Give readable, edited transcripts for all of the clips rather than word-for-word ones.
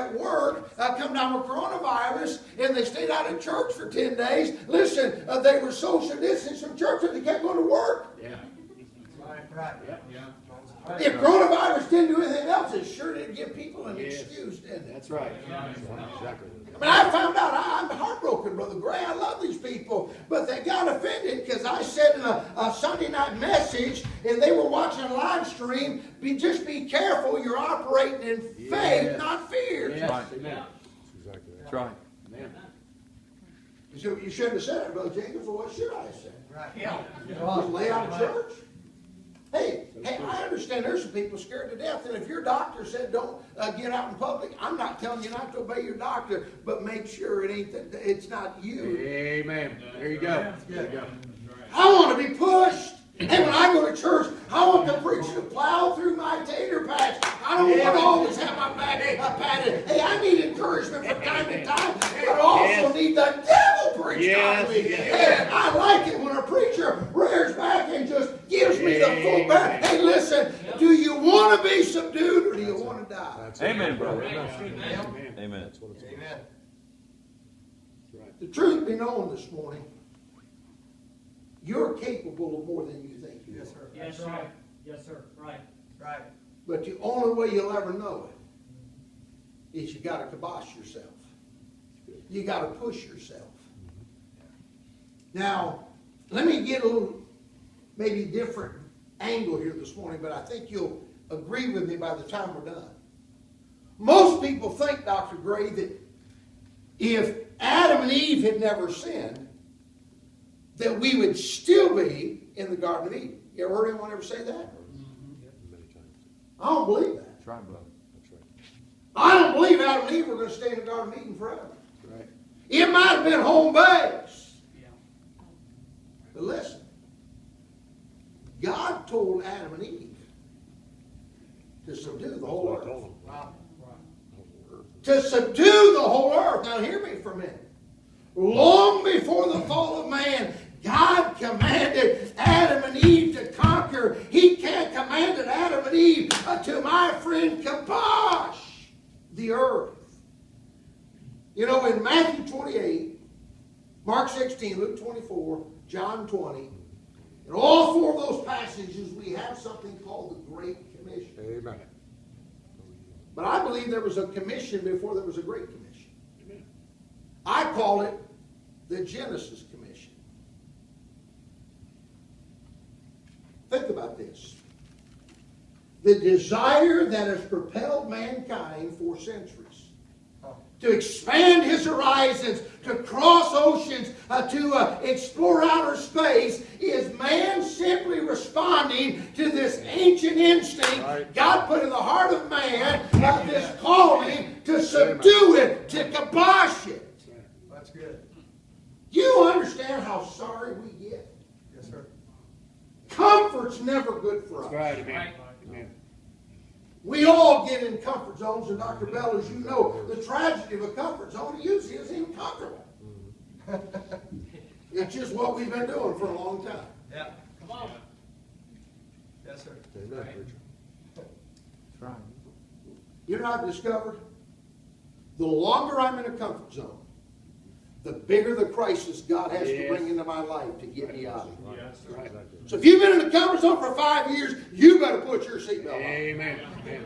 at work come down with coronavirus, and they stayed out of church for 10 days. Listen, they were social distanced from church, and they kept going to work. Yeah. Right. Yeah. If coronavirus didn't do anything else, it sure did give people an excuse, didn't it? That's right. Exactly. I mean, I found out, I'm heartbroken, Brother Gray. I love these people, but they got offended because I said in a Sunday night message, and they were watching a live stream, just be careful, you're operating in faith, not fear. Yes. Right. Amen. Exactly. That's right. Amen. You shouldn't have said it, Brother Jenkins, well, what should I have said? Right. Yeah. Just lay out of church? Hey, I understand there's some people scared to death, and if your doctor said don't get out in public, I'm not telling you not to obey your doctor, but make sure it's not you. Amen. There you go. There you go. I want to be pushed. Hey, when I go to church, I want the preacher to plow through my tater patch. I don't want to always have my back patted. Hey, I need encouragement from time to time, but I also need the devil preached on me. Hey, I like it when a preacher rears back and just gives me the full back. Hey, listen, do you want to be subdued or do you want to die? Amen, brother. Amen. That's what it's Amen. The truth be known this morning, you're capable of more than you think you are. Yes, sir. Yes, right. Yes, sir. Right. Right. But the only way you'll ever know it is you got to kibosh yourself. You got to push yourself. Now, let me get a little, maybe different angle here this morning, but I think you'll agree with me by the time we're done. Most people think, Dr. Gray, that if Adam and Eve had never sinned, that we would still be in the Garden of Eden. You ever heard anyone ever say that? many times. I don't believe that. That's right, brother. That's right. I don't believe Adam and Eve were going to stay in the Garden of Eden forever. That's right. It might have been home base. Yeah. But listen, God told Adam and Eve to subdue the whole That's what I told earth. him. Wow. To subdue the whole earth. Now hear me for a minute. Long before the fall of man, God commanded Adam and Eve to conquer. He commanded Adam and Eve to, my friend, kibosh the earth. You know, in Matthew 28, Mark 16, Luke 24, John 20, in all four of those passages, we have something called the Great Commission. Amen. But I believe there was a commission before there was a Great Commission. I call it the Genesis Commission. Think about this. The desire that has propelled mankind for centuries to expand his horizons, to cross oceans, to explore outer space, is man simply responding to this ancient instinct God put in the heart of man, this calling to subdue it, to kibosh it. That's good. You understand how sorry we get? Yes, sir. Comfort's never good for us. That's right. Amen. Amen. We all get in comfort zones, and Dr. Bell, as you know, the tragedy of a comfort zone usually isn't even comfortable. It's just what we've been doing for a long time. Yeah. Come on. Yes, sir. Amen, preacher. That's right. You know what I've discovered? The longer I'm in a comfort zone, the bigger the crisis God has to bring into my life to get me out of it. Yes, sir. Right. So if you've been in a comfort zone for 5 years, you better put your seatbelt on. Amen. Amen.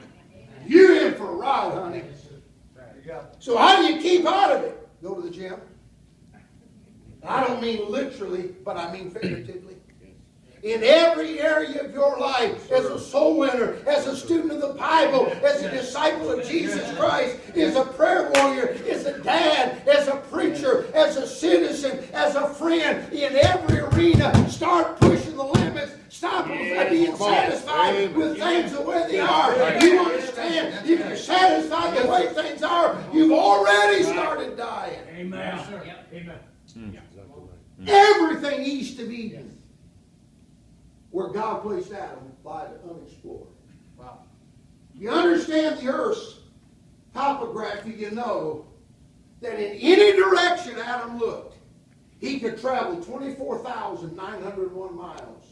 You're in for a ride, honey. There you go. So how do you keep out of it? Go to the gym. I don't mean literally, but I mean figuratively. In every area of your life, as a soul winner, as a student of the Bible, as a disciple of Jesus Christ, as a prayer warrior, as a dad, as a preacher, as a citizen, as a friend, in every arena, start pushing the limits. Stop being satisfied with things the way they are. You understand? If you're satisfied the way things are, you've already started dying. Amen. Sir. Amen. Exactly right. Everything east of Eden, where God placed Adam, lied unexplored. Wow. You understand the earth's topography, you know that in any direction Adam looked, he could travel 24,901 miles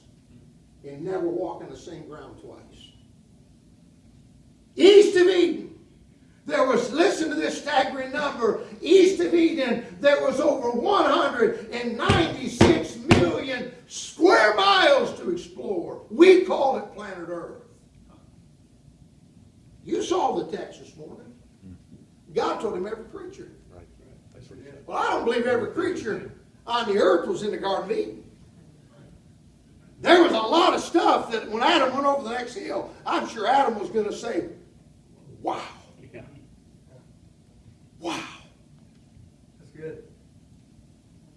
and never walk on the same ground twice. East of Eden, there was, listen to this staggering number. East of Eden, there was over 196 million square miles to explore. We call it planet Earth. You saw the text this morning. God told him every creature. Right. That's what he said. Well, I don't believe every creature on the earth was in the Garden of Eden. There was a lot of stuff that when Adam went over the next hill, I'm sure Adam was going to say, wow. Yeah. Wow. That's good.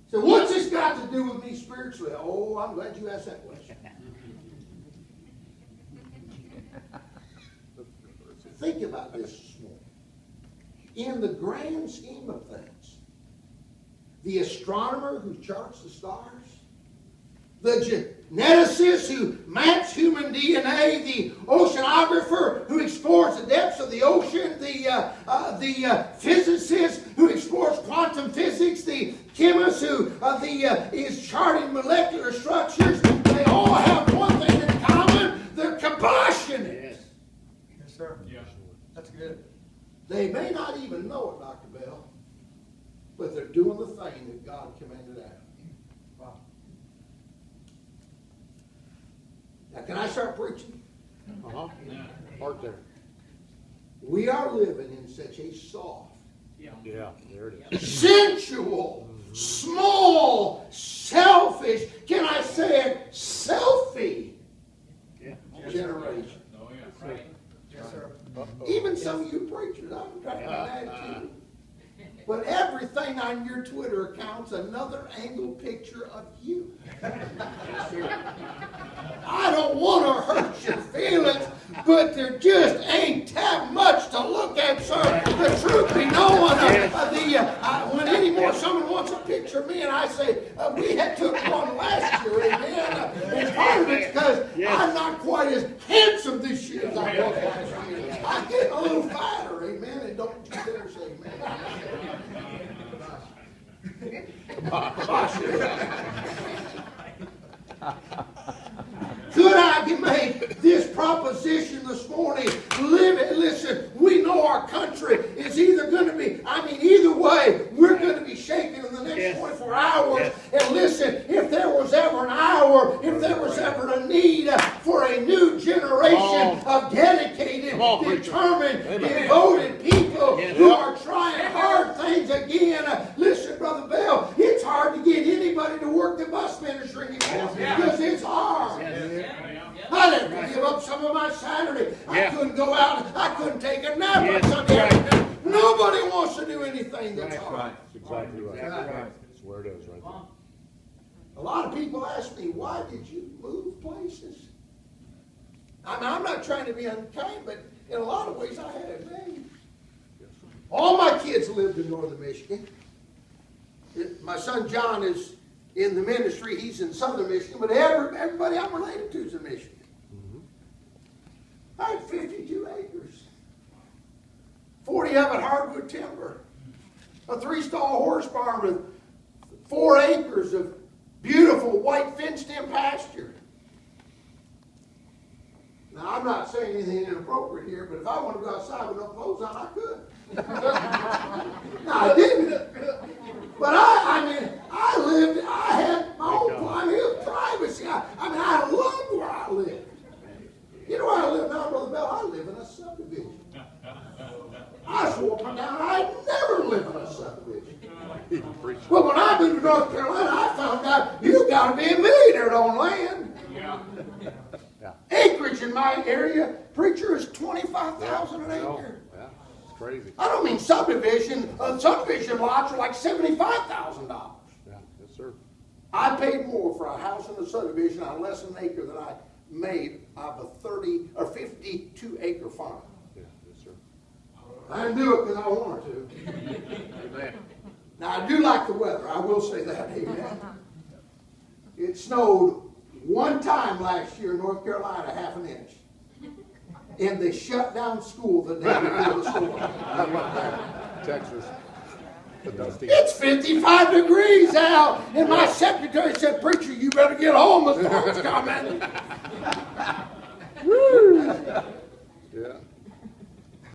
So what's this got to do with me spiritually? Oh, I'm glad you asked that question. Think about this morning. In the grand scheme of things, the astronomer who charts the stars, the geneticist who maps human DNA, the oceanographer who explores the depths of the ocean, the physicist who explores quantum physics, the chemist who is charting molecular structures, they all have one thing in common: they're compassionate. Yes. Yes, sir. Yeah. That's good. They may not even know it, Dr. Bell, but they're doing the thing that God commanded Adam. Wow. Now, can I start preaching? Uh-huh. Part there. We are living in such a soft, Yeah, there it is. sensual, small, selfish, can I say it, selfie Yeah. generation. Oh, yeah. Right. Yes, sir. Even some of you preachers, I'm trying to mad at you. But everything on your Twitter account's another angle picture of you. I don't want to hurt your feelings, but there just ain't that much to look at, sir. The truth be known, when anymore someone wants a picture of me and I say, we had took one last year, amen. And part of it's because I'm not quite as handsome this year as I was last year. I'm getting a little fatter, amen. And don't you dare say amen. Could I make this proposition this morning? Listen, we know our country is either going to be, either way, we're going to be shaken in the next 24 hours. And listen, if there was ever an hour, if there was ever a need for a new generation of dedicated, determined, devoted people who are trying hard things again. Listen, Brother Bell, it's hard to get anybody to work the bus ministry anymore because it's hard. I had to give up some of my Saturday. I couldn't go out. I couldn't take a nap on Sunday afternoon. Nobody wants to do anything that's hard. That's exactly right. Exactly right. That's where it is right there. A lot of people ask me, why did you move places? I'm not trying to be unkind, but in a lot of ways I had it made. All my kids lived in northern Michigan. My son John is in the ministry. He's in southern Michigan, but everybody I'm related to is in Michigan. I had 52 acres. 40 of it hardwood timber. A 3-stall horse barn with 4 acres of beautiful white fenced-in pasture. Now, I'm not saying anything inappropriate here, but if I want to go outside with no clothes on, I could. No, I didn't. But I had my own privacy. I loved where I lived. You know where I live now, Brother Bell? I live in a subdivision. I swore up and down I'd never live in a subdivision. Well, when I moved to North Carolina, I found out you got to be a millionaire to own land. Yeah. Acreage in my area, preacher, is $25,000 an acre. Yeah, it's crazy. I don't mean subdivision. Subdivision lots are like $75,000. Yeah, yes, sir. I paid more for a house in a subdivision on less than an acre than I made of a 30 or 52 acre farm. Yeah, yes, sir. I didn't do it because I wanted to. Amen. Now, I do like the weather. I will say that. Amen. It snowed one time last year in North Carolina, ½ an inch. And they shut down school the day before the storm. How about that? Texas. The dusty. It's 55 degrees out. And my secretary said, preacher, you better get home. The storm's coming. Yeah.